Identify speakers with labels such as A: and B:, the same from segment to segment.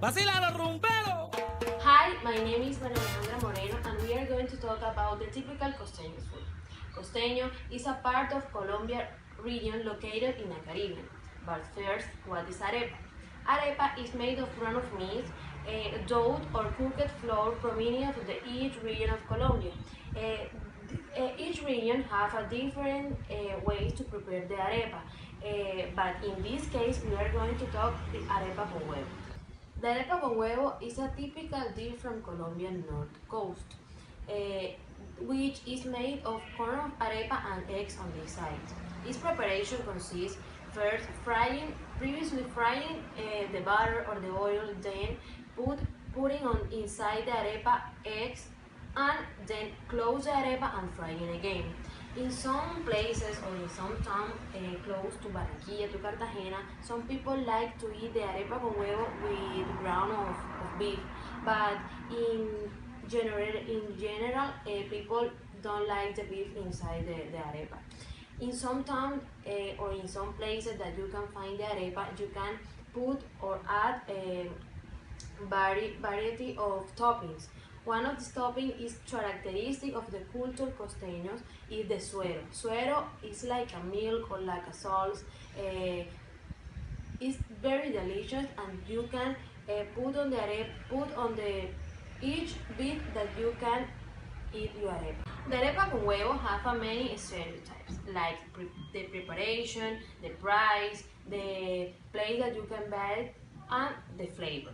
A: ¡Vacílalo, rumbero!
B: Hi, my name is Moreno and we are going to talk about the typical Costeño food. Costeño is a part of Colombia region located in the Caribbean. But first, what is arepa? Arepa is made of run of meat, dough or cooked flour provenient from each region of Colombia. Each region have a different ways to prepare the arepa, but in this case we are going to talk the arepa con huevo. The arepa con huevo is a typical dish from Colombian north coast, which is made of corn arepa and eggs on the side. Its preparation consists first previously frying the butter or the oil, then putting on inside the arepa eggs, and then close the arepa and frying again. In some places or in some town close to Barranquilla, to Cartagena, some people like to eat the arepa con huevo with ground of beef, but in general, people don't like the beef inside the arepa. In some town or in some places that you can find the arepa, you can put or add a variety of toppings. One of the toppings is characteristic of the culture costeños is the suero. Suero is like a milk or like a sauce. It's very delicious, and you can put on the each bit that you can eat your arepa. The arepa con huevo have a many stereotypes, like the preparation, the price, the place that you can buy it, and the flavor.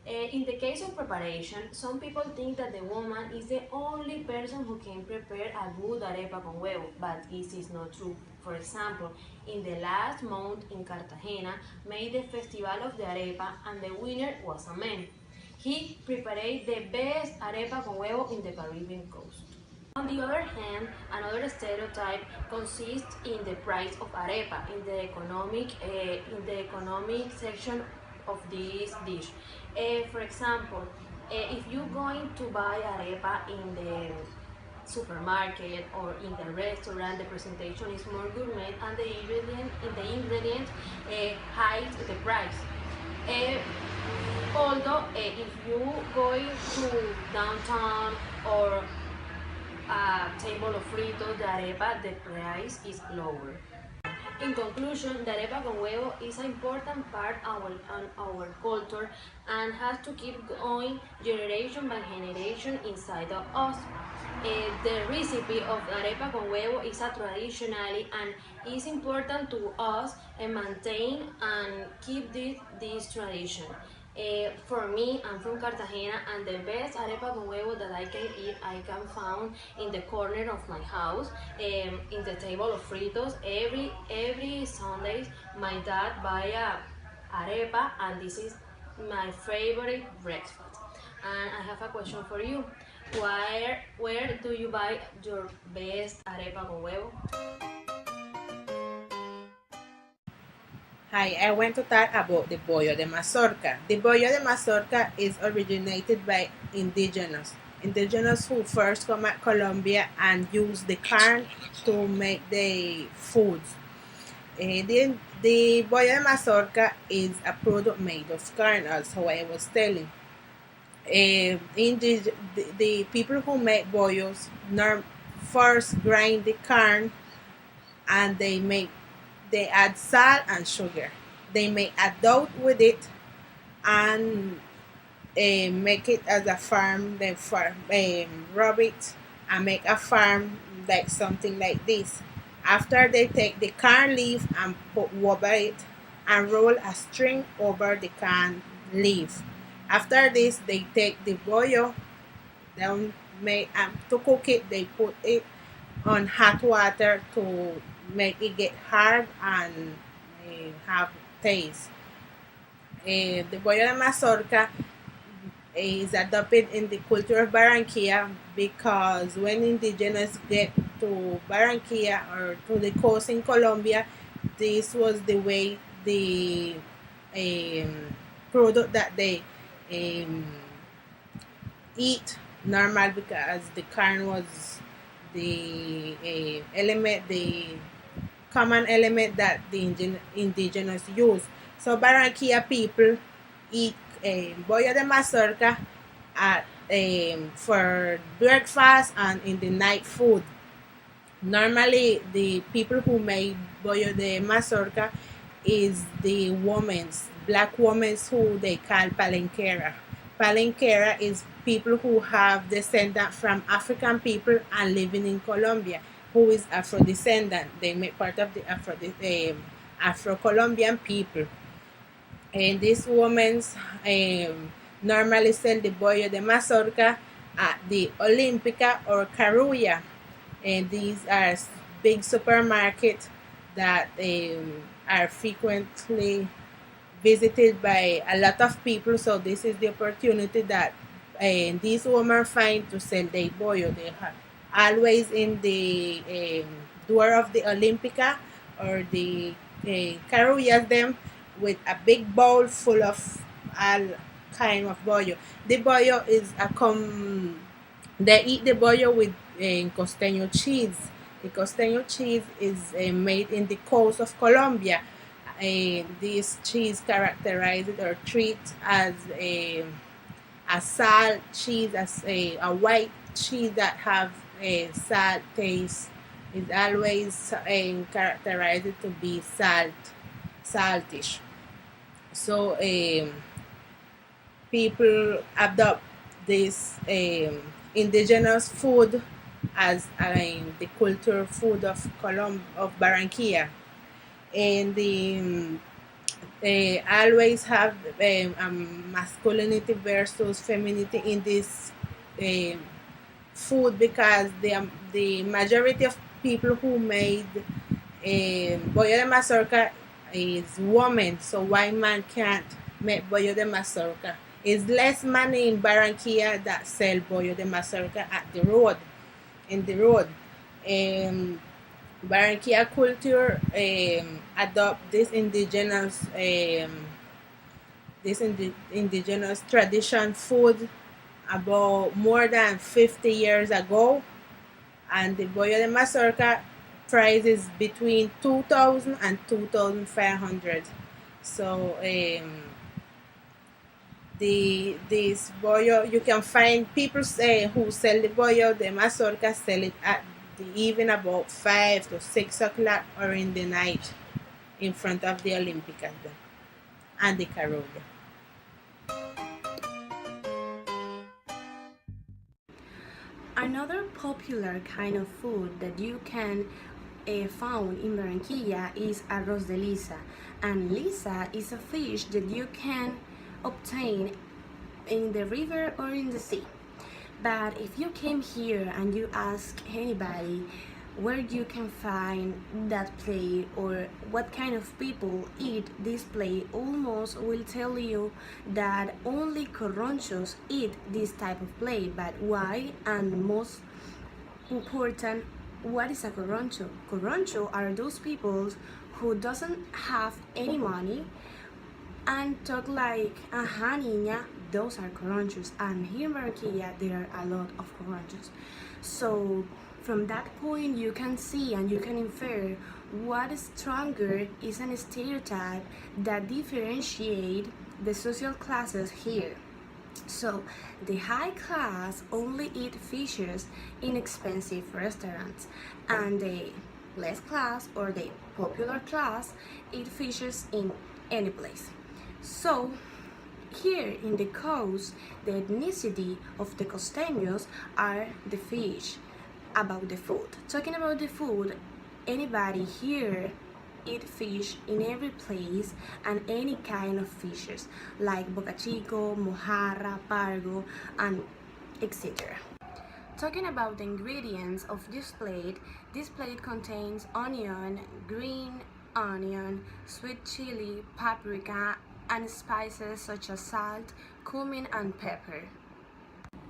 B: In the case of preparation, some people think that the woman is the only person who can prepare a good arepa con huevo, but this is not true. For example, in the last month in Cartagena made the festival of the arepa, and the winner was a man. He prepared the best arepa con huevo in the Caribbean coast. On the other hand, another stereotype consists in the price of arepa in the economic section of this dish. For example, if you're going to buy arepa in the supermarket or in the restaurant, the presentation is more gourmet and the ingredient hides the price. Although if you going to downtown or a table of fritos, the arepa, the price is lower. In conclusion, the arepa con huevo is an important part of our culture and has to keep going generation by generation inside of us. The recipe of arepa con huevo is a traditional and is important to us and maintain and keep this tradition. For me, I'm from Cartagena, and the best arepa con huevo that I can eat, I can find in the corner of my house, in the table of fritos. Every Sundays, my dad buy a arepa, and this is my favorite breakfast. And I have a question for you. Where do you buy your best arepa con huevo?
C: Hi, I want to talk about the bollo de mazorca. The bollo de mazorca is originated by indigenous who first come at Colombia and use the corn to make the foods. The bollo de mazorca is a product made of corn, as how I was telling. The people who make bollos first grind the corn, and they add salt and sugar. They make a dough with it and make it as a farm. Then rub it and make a farm like something like this. After they take the corn leaf and put over it and roll a string over the corn leaf. After this, they take the bollo, to cook it. They put it on hot water to make it get hard and have taste. The bollo de mazorca is adopted in the culture of Barranquilla because when indigenous get to Barranquilla or to the coast in Colombia, this was the way the product that they eat normal, because the corn was the common element that the indigenous use. So Barranquilla people eat bollo de mazorca at for breakfast and in the night food. Normally, the people who make bollo de mazorca is the women's, black women who they call palenquera. Palenquera is people who have descendant from African people and living in Colombia, who is Afro-descendant. They make part of the Afro-Colombian people. And these women normally sell the bollo de mazorca at the Olímpica or Carulla, and these are big supermarkets that are frequently visited by a lot of people. So this is the opportunity that these women find to sell their bollo. They have always in the door of the Olímpica or the Carullas them with a big bowl full of all kind of bollo. The bollo is they eat the bollo with Costeño cheese. The Costeño cheese is made in the coast of Colombia. This cheese characterized or treated as a salt cheese, as a white cheese that have a salt taste. Is always characterized to be saltish. So people adopt this indigenous food as the culture food of Barranquilla, and they always have masculinity versus femininity in this food, because the majority of people who made bollo de mazorca is women, so white man can't make bollo de mazorca. It's less money in Barranquilla that sell bollo de mazorca at the road, in the road. Barranquilla culture adopt this indigenous tradition food about more than 50 years ago, and the bollo de mazorca price is between 2,000 and 2,500. So this bollo, you can find people who sell the bollo de mazorca sell it at even about 5 to 6 o'clock or in the night in front of the Olympica and the Carolla.
A: Another popular kind of food that you can found in Barranquilla is arroz de lisa, and lisa is a fish that you can obtain in the river or in the sea. But if you came here and you ask anybody where you can find that plate or what kind of people eat this plate, almost will tell you that only corronchos eat this type of plate. But why? And most important, what is a corroncho? Corroncho are those people who doesn't have any money and talk like, aha niña, those are corronchos. And here in Barranquilla there are a lot of corronchos. So from that point you can see and you can infer what is stronger is an stereotype that differentiate the social classes here. So the high class only eat fishes in expensive restaurants, and the less class or the popular class eat fishes in any place. So here in the coast, the ethnicity of the Costeños are the fish. About the food, talking about the food, anybody here eat fish in every place and any kind of fishes like bocachico, mojarra, pargo, and etc. Talking about the ingredients of this plate contains onion, green onion, sweet chili, paprika, and spices such as salt, cumin, and pepper.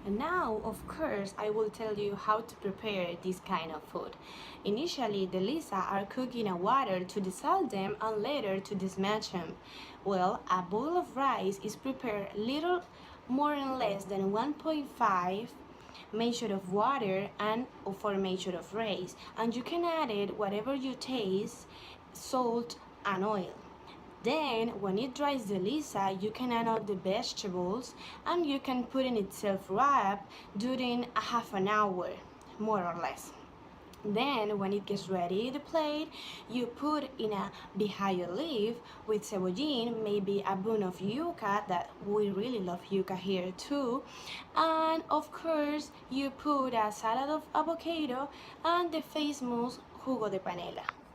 A: And now, of course, I will tell you how to prepare this kind of food. Initially, the lisa are cooked in a water to dissolve them and later to dismatch them. Well, a bowl of rice is prepared little more and less than 1.5 measure of water and 4 measure of rice, and you can add it whatever you taste, salt and oil. Then, when it dries the lisa, you can add all the vegetables and you can put in itself wrap during a half an hour, more or less. Then, when it gets ready, the plate, you put in a bihayo leaf with cebollín, maybe a bun of yuca, that we really love yuca here too, and of course, you put a salad of avocado and the famous jugo de panela.